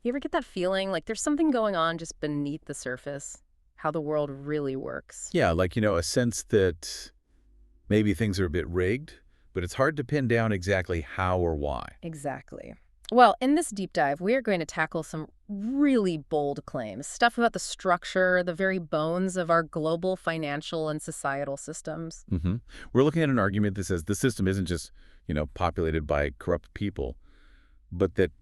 You ever get that feeling like there's something going on just beneath the surface? How the world really works? Yeah, like, a sense that maybe things are a bit rigged, but it's hard to pin down exactly how or why. Exactly. Well, in this deep dive, we are going to tackle some really bold claims, stuff about the structure, the very bones of our global financial and societal systems. hmm We're looking at an argument that says the system isn't just, populated by corrupt people, but that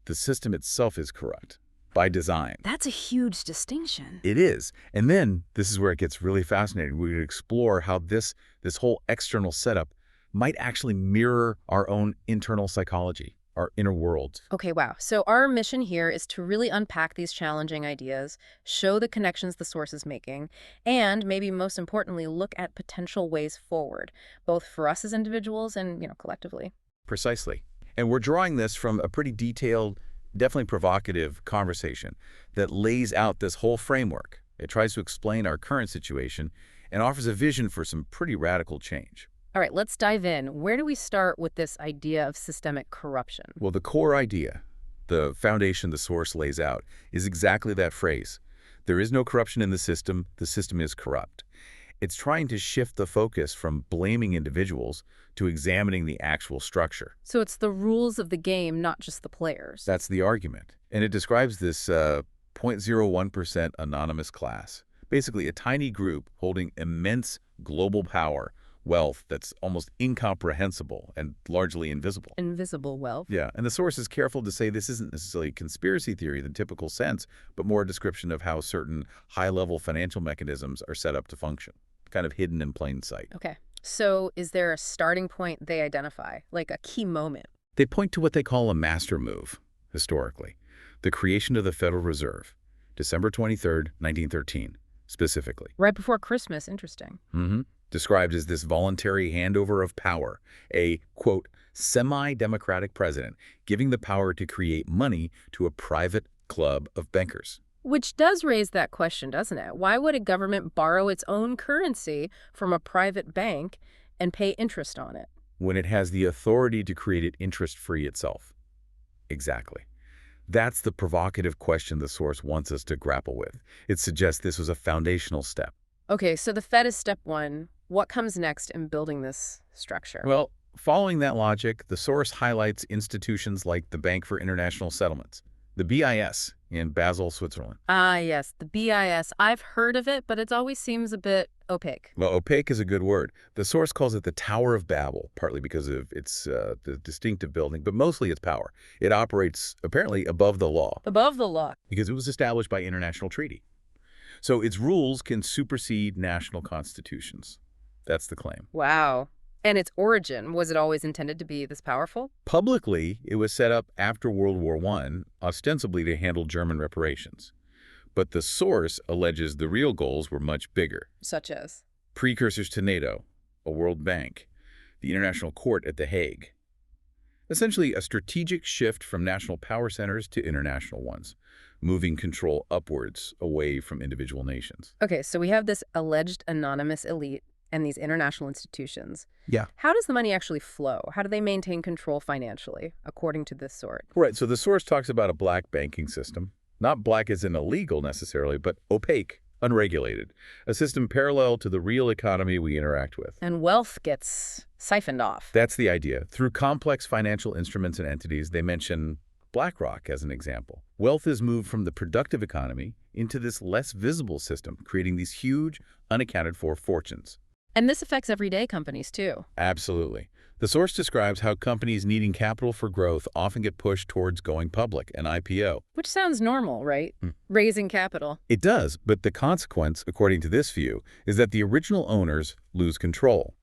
the system itself is corrupt by design. That's a huge distinction. It is. And then this is where it gets really fascinating. We explore how this whole external setup might actually mirror our own internal psychology, our inner world. Okay, wow. So our mission here is to really unpack these challenging ideas, show the connections the source is making, and maybe most importantly, look at potential ways forward, both for us as individuals and, collectively. Precisely. And we're drawing this from a pretty detailed, definitely provocative conversation that lays out this whole framework. It tries to explain our current situation and offers a vision for some pretty radical change. All right, let's dive in. Where do we start with this idea of systemic corruption? Well, the core idea, the foundation the source lays out, is exactly that phrase. There is no corruption in the system is corrupt. It's trying to shift the focus from blaming individuals to examining the actual structure. So it's the rules of the game, not just the players. That's the argument. And it describes this 0.01% anonymous class, basically a tiny group holding immense global power, wealth that's almost incomprehensible and largely invisible. Invisible wealth. Yeah, and the source is careful to say this isn't necessarily conspiracy theory in the typical sense, but more a description of how certain high-level financial mechanisms are set up to function, kind of hidden in plain sight. Okay. So is there a starting point they identify, like a key moment? They point to what they call a master move, historically, the creation of the Federal Reserve, December 23rd, 1913, specifically. Right before Christmas. Interesting. Described as this voluntary handover of power, a, quote, semi-democratic president giving the power to create money to a private club of bankers. Which does raise that question, doesn't it? Why would a government borrow its own currency from a private bank and pay interest on it? When it has the authority to create it interest-free itself. Exactly. That's the provocative question the source wants us to grapple with. It suggests this was a foundational step. Okay, so the Fed is step one. What comes next in building this structure? Well, following that logic, the source highlights institutions like the Bank for International Settlements, the BIS in Basel, Switzerland. Ah, yes, the BIS. I've heard of it, but it always seems a bit opaque. Well, opaque is a good word. The source calls it the Tower of Babel, partly because of its the distinctive building, but mostly its power. It operates apparently above the law Above the law. because it was established by international treaty. So its rules can supersede national constitutions. That's the claim. Wow. And its origin, was it always intended to be this powerful? Publicly, it was set up after World War I, ostensibly to handle German reparations. But the source alleges the real goals were much bigger. Such as? Precursors to NATO, a World Bank, the International Court at The Hague. Essentially, a strategic shift from national power centers to international ones, moving control upwards away from individual nations. Okay, so we have this alleged anonymous elite and these international institutions. Yeah. How does the money actually flow? How do they maintain control financially, according to this sort? Right, so the source talks about a black banking system. Not black as in illegal necessarily, but opaque, unregulated. A system parallel to the real economy we interact with. And wealth gets siphoned off. That's the idea. Through complex financial instruments and entities, they mention BlackRock as an example. Wealth is moved from the productive economy into this less visible system, creating these huge, unaccounted for fortunes. And this affects everyday companies, too. Absolutely. The source describes how companies needing capital for growth often get pushed towards going public, an IPO. Which sounds normal, right? Raising capital. It does, but the consequence, according to this view, is that the original owners lose control.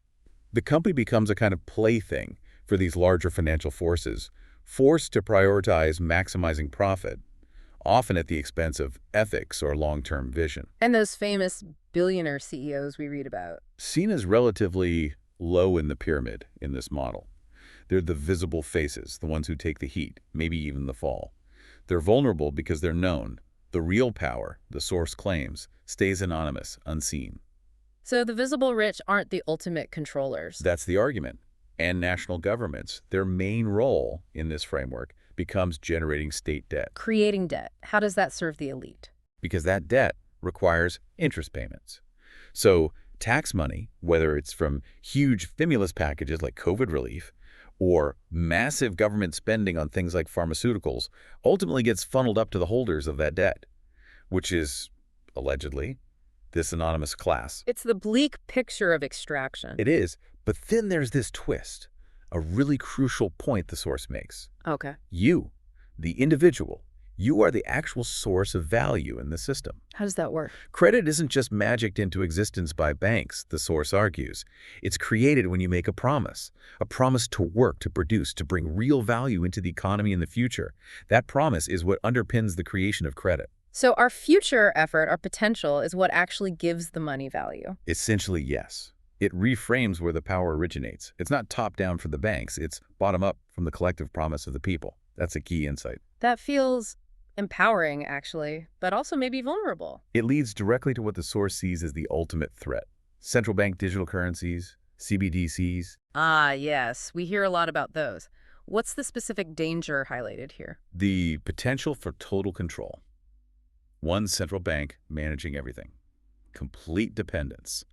The company becomes a kind of plaything for these larger financial forces, forced to prioritize maximizing profit, often at the expense of ethics or long-term vision. And those famous billionaire CEOs we read about. Seen as relatively low in the pyramid in this model. They're the visible faces, the ones who take the heat, maybe even the fall. They're vulnerable because they're known. The real power, the source claims, stays anonymous, unseen. So the visible rich aren't the ultimate controllers. That's the argument. And national governments, their main role in this framework, becomes generating state debt, Creating debt. How does that serve the elite? because that debt requires interest payments. So tax money, whether it's from huge stimulus packages like COVID relief or massive government spending on things like pharmaceuticals, ultimately gets funneled up to the holders of that debt, which is, allegedly, this anonymous class. It's the bleak picture of extraction. It is, but then there's this twist, a really crucial point the source makes. Okay. You, the individual, you are the actual source of value in the system. How does that work? Credit isn't just magicked into existence by banks, the source argues. It's created when you make a promise to work, to produce, to bring real value into the economy in the future. That promise is what underpins the creation of credit. So our future effort, our potential, is what actually gives the money value. Essentially, yes. It reframes where the power originates. It's not top-down for the banks, it's bottom-up from the collective promise of the people. That's a key insight. That feels empowering, actually, but also maybe vulnerable. It leads directly to what the source sees as the ultimate threat. Central bank digital currencies, CBDCs. Ah, yes. We hear a lot about those. What's the specific danger highlighted here? The potential for total control. One central bank managing everything. Complete dependence.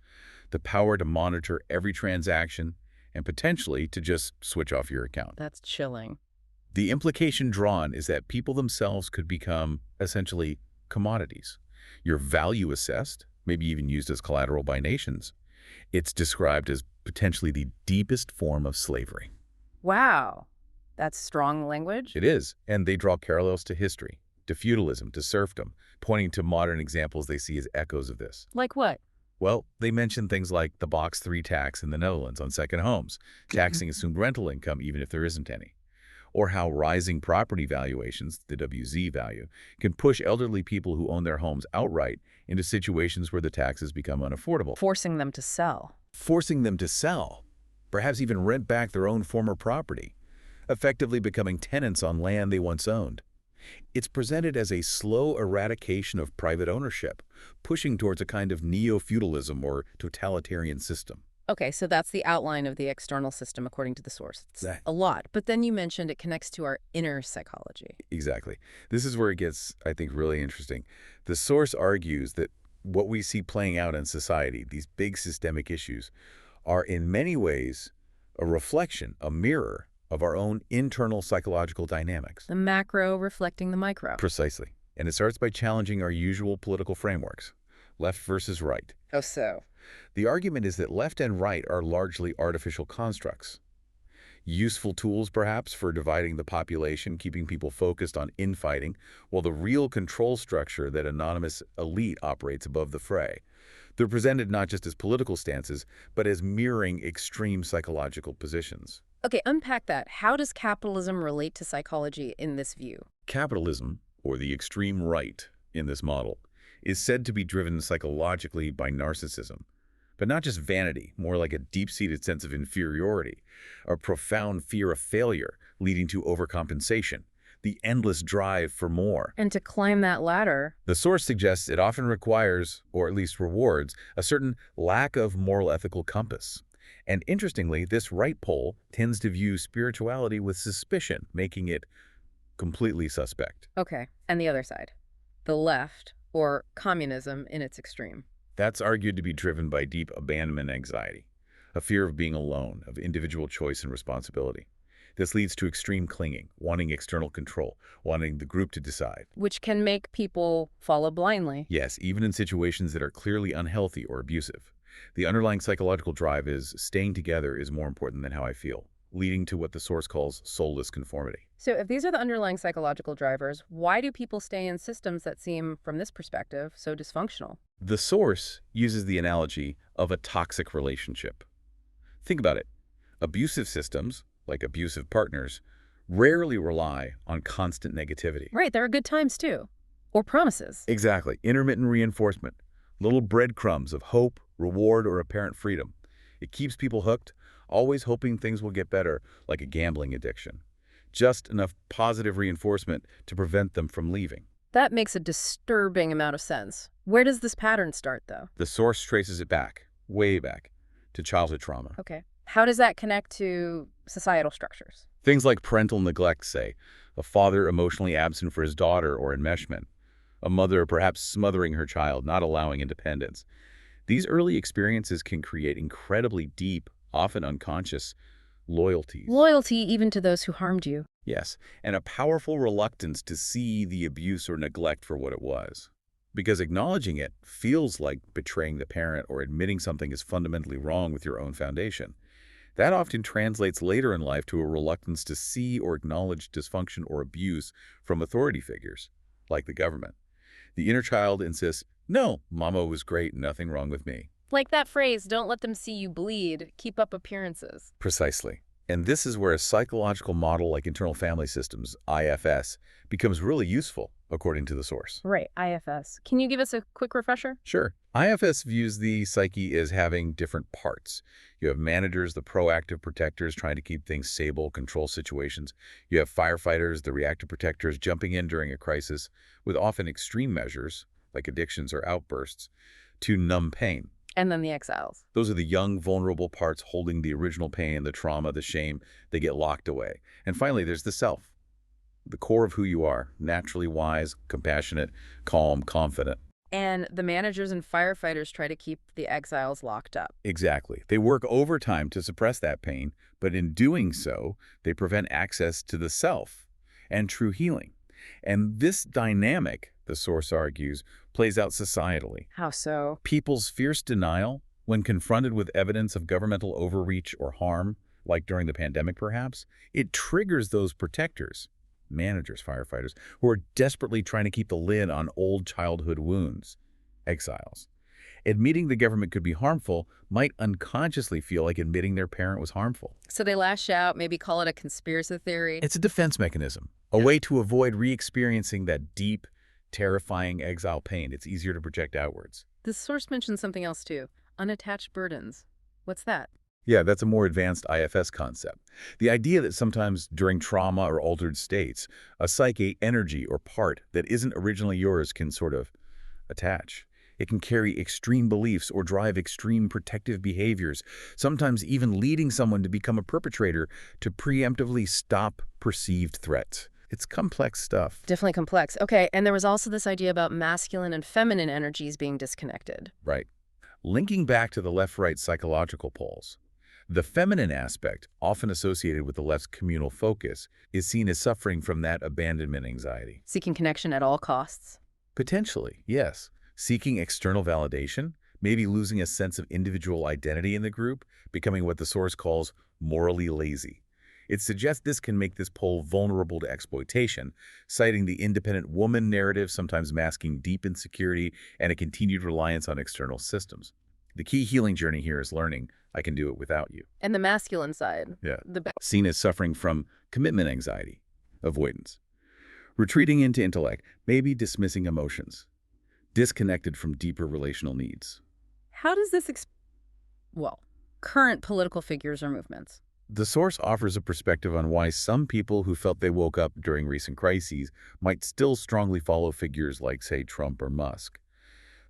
The power to monitor every transaction and potentially to just switch off your account. That's chilling. The implication drawn is that people themselves could become, essentially, commodities. Your value assessed, maybe even used as collateral by nations. It's described as potentially the deepest form of slavery. Wow. That's strong language. It is, and they draw parallels to history, to feudalism, to serfdom, pointing to modern examples they see as echoes of this. Like what? Well, they mention things like the Box 3 tax in the Netherlands on second homes, taxing assumed rental income even if there isn't any. Or how rising property valuations, the WZ value, can push elderly people who own their homes outright into situations where the taxes become unaffordable. Forcing them to sell. Forcing them to sell, perhaps even rent back their own former property, effectively becoming tenants on land they once owned. It's presented as a slow eradication of private ownership, pushing towards a kind of neo-feudalism or totalitarian system. Okay, so that's the outline of the external system according to the source. It's That- a lot, but then you mentioned it connects to our inner psychology. Exactly. This is where it gets, I think, really interesting. The source argues that what we see playing out in society, these big systemic issues, are in many ways a reflection, a mirror of our own internal psychological dynamics. The macro reflecting the micro. Precisely. And it starts by challenging our usual political frameworks, left versus right. Oh, so. The argument is that left and right are largely artificial constructs. Useful tools, perhaps, for dividing the population, keeping people focused on infighting, while the real control structure that anonymous elite operates above the fray. They're presented not just as political stances, but as mirroring extreme psychological positions. Okay, unpack that. How does capitalism relate to psychology in this view? Capitalism, or the extreme right in this model, is said to be driven psychologically by narcissism. But not just vanity, more like a deep-seated sense of inferiority, a profound fear of failure leading to overcompensation, the endless drive for more. And to climb that ladder. The source suggests it often requires, or at least rewards, a certain lack of moral ethical compass. And interestingly, this right pole tends to view spirituality with suspicion, making it completely suspect. Okay, and the other side. The left, or communism in its extreme. That's argued to be driven by deep abandonment anxiety, a fear of being alone, of individual choice and responsibility. This leads to extreme clinging, wanting external control, wanting the group to decide. Which can make people follow blindly. Yes, even in situations that are clearly unhealthy or abusive. The underlying psychological drive is staying together is more important than how I feel, leading to what the source calls soulless conformity. So if these are the underlying psychological drivers, why do people stay in systems that seem, from this perspective, so dysfunctional? The source uses the analogy of a toxic relationship. Think about it. Abusive systems, like abusive partners, rarely rely on constant negativity. Right, there are good times too. Or promises. Exactly. Intermittent reinforcement. Little breadcrumbs of hope, reward, or apparent freedom. It keeps people hooked, always hoping things will get better, like a gambling addiction. Just enough positive reinforcement to prevent them from leaving. That makes a disturbing amount of sense. Where does this pattern start, though? The source traces it back, way back, to childhood trauma. Okay. How does that connect to societal structures? Things like parental neglect, say, a father emotionally absent for his daughter or enmeshment, a mother perhaps smothering her child, not allowing independence. These early experiences can create incredibly deep, often unconscious, loyalties. Loyalty even to those who harmed you. Yes, and a powerful reluctance to see the abuse or neglect for what it was. Because acknowledging it feels like betraying the parent or admitting something is fundamentally wrong with your own foundation. That often translates later in life to a reluctance to see or acknowledge dysfunction or abuse from authority figures, like the government. The inner child insists, no, mama was great, nothing wrong with me. Like that phrase, don't let them see you bleed, keep up appearances. Precisely. And this is where a psychological model like internal family systems, IFS, becomes really useful, according to the source. Right, IFS. Can you give us a quick refresher? Sure. IFS views the psyche as having different parts. You have managers, the proactive protectors trying to keep things stable, control situations. You have firefighters, the reactive protectors jumping in during a crisis with often extreme measures, like addictions or outbursts, to numb pain. And then the exiles. Those are the young, vulnerable parts holding the original pain, the trauma, the shame. They get locked away. And finally, there's the self, the core of who you are, naturally wise, compassionate, calm, confident. And the managers and firefighters try to keep the exiles locked up. Exactly. They work overtime to suppress that pain, but in doing so, they prevent access to the self and true healing. And this dynamic, the source argues, plays out societally. How so? People's fierce denial, when confronted with evidence of governmental overreach or harm, like during the pandemic perhaps, it triggers those protectors, managers, firefighters, who are desperately trying to keep the lid on old childhood wounds, exiles. Admitting the government could be harmful might unconsciously feel like admitting their parent was harmful. So they lash out, maybe call it a conspiracy theory. It's a defense mechanism, a way to avoid re-experiencing that deep, terrifying exile pain. It's easier to project outwards. The source mentions something else too, unattached burdens. What's that? Yeah, that's a more advanced IFS concept. The idea that sometimes during trauma or altered states, a psyche, energy, or part that isn't originally yours can sort of attach. It can carry extreme beliefs or drive extreme protective behaviors, sometimes even leading someone to become a perpetrator to preemptively stop perceived threats. It's complex stuff. Definitely complex. Okay, and there was also this idea about masculine and feminine energies being disconnected. Right. Linking back to the left-right psychological poles, the feminine aspect, often associated with the left's communal focus, is seen as suffering from that abandonment anxiety. Seeking connection at all costs. Potentially, yes. Seeking external validation, maybe losing a sense of individual identity in the group, becoming what the source calls morally lazy. It suggests this can make this pole vulnerable to exploitation, citing the independent woman narrative, sometimes masking deep insecurity and a continued reliance on external systems. The key healing journey here is learning, I can do it without you. And the masculine side. Yeah. Seen as suffering from commitment anxiety, avoidance. Retreating into intellect, maybe dismissing emotions. Disconnected from deeper relational needs. How does this current political figures or movements? The source offers a perspective on why some people who felt they woke up during recent crises might still strongly follow figures like, say, Trump or Musk.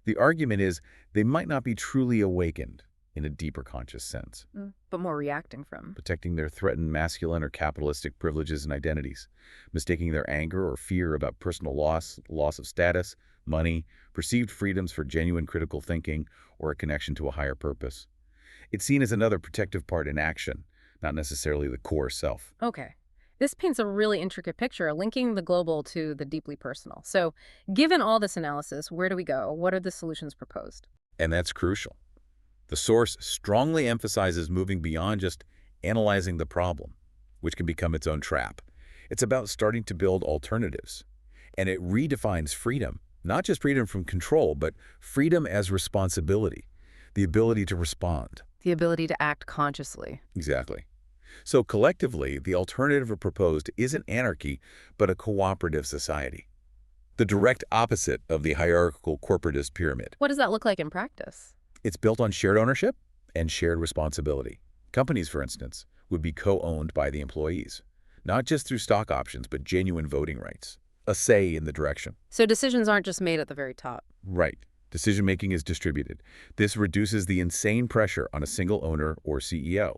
The argument is they might not be truly awakened in a deeper conscious sense, but more reacting from. protecting their threatened masculine or capitalistic privileges and identities, mistaking their anger or fear about personal loss of status, money, perceived freedoms for genuine critical thinking, or a connection to a higher purpose. It's seen as another protective part in action, not necessarily the core self. Okay. This paints a really intricate picture, linking the global to the deeply personal. So, given all this analysis, where do we go? What are the solutions proposed? And that's crucial. The source strongly emphasizes moving beyond just analyzing the problem, which can become its own trap. It's about starting to build alternatives. And it redefines freedom, not just freedom from control, but freedom as responsibility, the ability to respond. The ability to act consciously. Exactly. So collectively, the alternative proposed isn't anarchy, but a cooperative society. The direct opposite of the hierarchical corporatist pyramid. What does that look like in practice? It's built on shared ownership and shared responsibility. Companies, for instance, would be co-owned by the employees, not just through stock options, but genuine voting rights, a say in the direction. So decisions aren't just made at the very top. Right. Decision-making is distributed. This reduces the insane pressure on a single owner or CEO.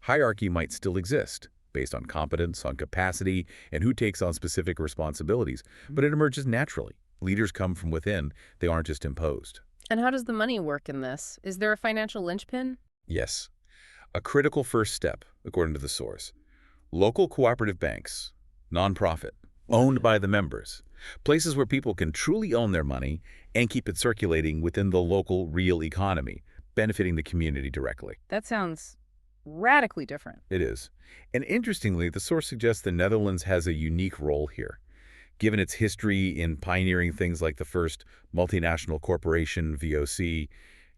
Hierarchy might still exist, based on competence, on capacity, and who takes on specific responsibilities, but it emerges naturally. Leaders come from within. They aren't just imposed. And how does the money work in this? Is there a financial linchpin? Yes, a critical first step, according to the source. Local cooperative banks, nonprofit, owned by the members, places where people can truly own their money and keep it circulating within the local real economy, benefiting the community directly. That sounds radically different. It is. And interestingly, the source suggests the Netherlands has a unique role here. Given its history in pioneering things like the first multinational corporation, VOC,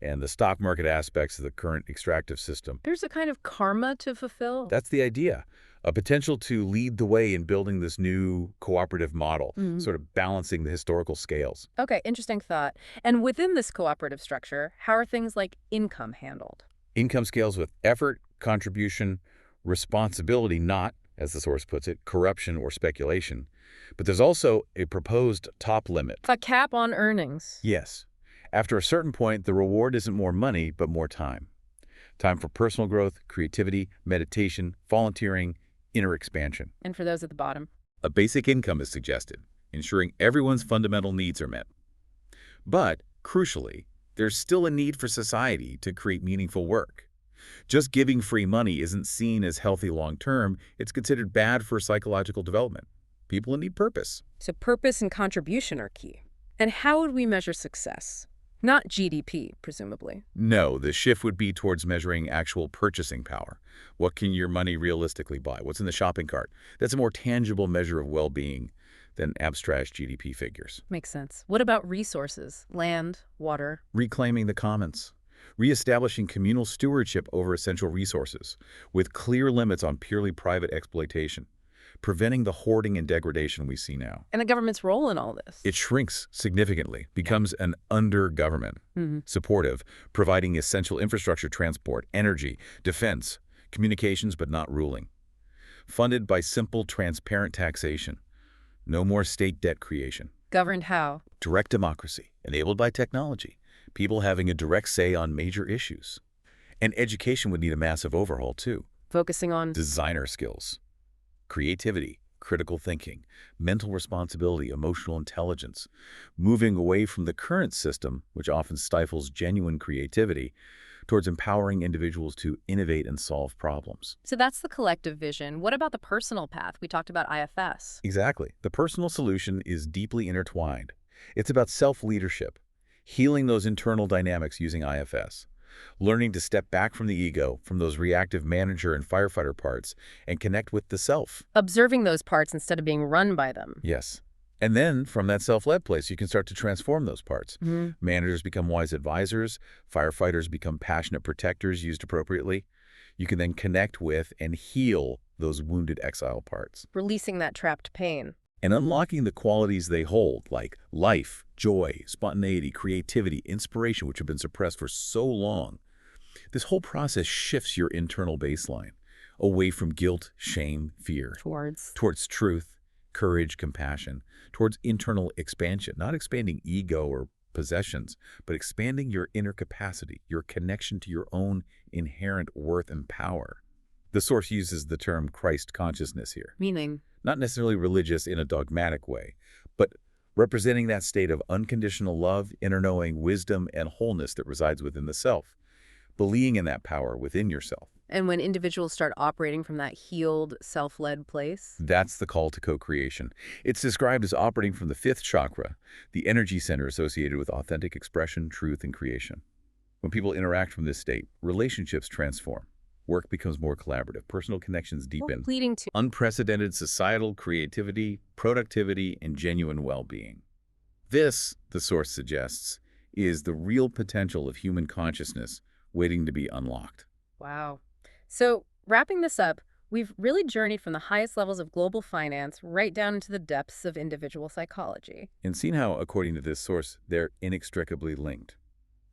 and the stock market aspects of the current extractive system. There's a kind of karma to fulfill. That's the idea. A potential to lead the way in building this new cooperative model, sort of balancing the historical scales. Okay, interesting thought. And within this cooperative structure, how are things like income handled? Income scales with effort, contribution, responsibility, not, as the source puts it, corruption or speculation. But there's also a proposed top limit. A cap on earnings. Yes. After a certain point, the reward isn't more money, but more time. Time for personal growth, creativity, meditation, volunteering, inner expansion. And for those at the bottom? A basic income is suggested, ensuring everyone's fundamental needs are met. But, crucially, there's still a need for society to create meaningful work. Just giving free money isn't seen as healthy long-term. It's considered bad for psychological development. People need purpose. So purpose and contribution are key. And how would we measure success? Not GDP, presumably. No, the shift would be towards measuring actual purchasing power. What can your money realistically buy? What's in the shopping cart? That's a more tangible measure of well-being than abstract GDP figures. Makes sense. What about resources? Land, water? Reclaiming the commons. Reestablishing communal stewardship over essential resources, with clear limits on purely private exploitation. Preventing the hoarding and degradation we see now. And the government's role in all this? It shrinks significantly, becomes an under-government, supportive, providing essential infrastructure, transport, energy, defense, communications, but not ruling. Funded by simple, transparent taxation. No more state debt creation. Governed how? Direct democracy, enabled by technology. People having a direct say on major issues. And education would need a massive overhaul, too. Focusing on? Designer skills. Creativity, critical thinking, mental responsibility, emotional intelligence, moving away from the current system, which often stifles genuine creativity, towards empowering individuals to innovate and solve problems. So that's the collective vision. What about the personal path? We talked about IFS. Exactly. The personal solution is deeply intertwined. It's about self-leadership, healing those internal dynamics using IFS. Learning to step back from the ego, from those reactive manager and firefighter parts, and connect with the self. Observing those parts instead of being run by them. Yes. And then, from that self-led place, you can start to transform those parts. Managers become wise advisors. Firefighters become passionate protectors used appropriately. You can then connect with and heal those wounded exile parts. Releasing that trapped pain. And unlocking the qualities they hold, like life, joy, spontaneity, creativity, inspiration, which have been suppressed for so long. This whole process shifts your internal baseline, away from guilt, shame, fear. Towards truth, courage, compassion, towards internal expansion, not expanding ego or possessions, but expanding your inner capacity, your connection to your own inherent worth and power. The source uses the term Christ consciousness here. Meaning? Not necessarily religious in a dogmatic way, but representing that state of unconditional love, inner knowing, wisdom, and wholeness that resides within the self, believing in that power within yourself. And when individuals start operating from that healed, self-led place? That's the call to co-creation. It's described as operating from the fifth chakra, the energy center associated with authentic expression, truth, and creation. When people interact from this state, relationships transform. Work becomes more collaborative, personal connections deepen, Leading to unprecedented societal creativity, productivity, and genuine well-being. This, the source suggests, is the real potential of human consciousness waiting to be unlocked. Wow. So, wrapping this up, we've really journeyed from the highest levels of global finance right down into the depths of individual psychology. And seen how, according to this source, they're inextricably linked.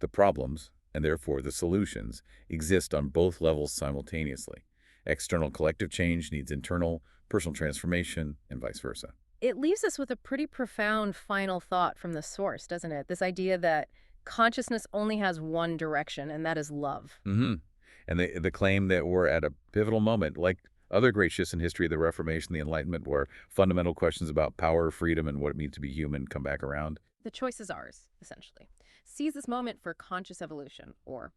The problems, and therefore the solutions, exist on both levels simultaneously. External collective change needs internal, personal transformation, and vice versa. It leaves us with a pretty profound final thought from the source, doesn't it? This idea that consciousness only has one direction, and that is love. And the claim that we're at a pivotal moment, like Other great shifts in history, the Reformation, the Enlightenment, where fundamental questions about power, freedom, and what it means to be human come back around. The choice is ours, essentially. Seize this moment for conscious evolution, or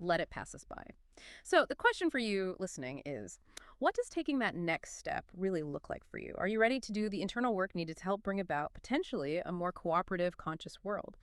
let it pass us by. So, the question for you listening is, what does taking that next step really look like for you? Are you ready to do the internal work needed to help bring about potentially a more cooperative, conscious world?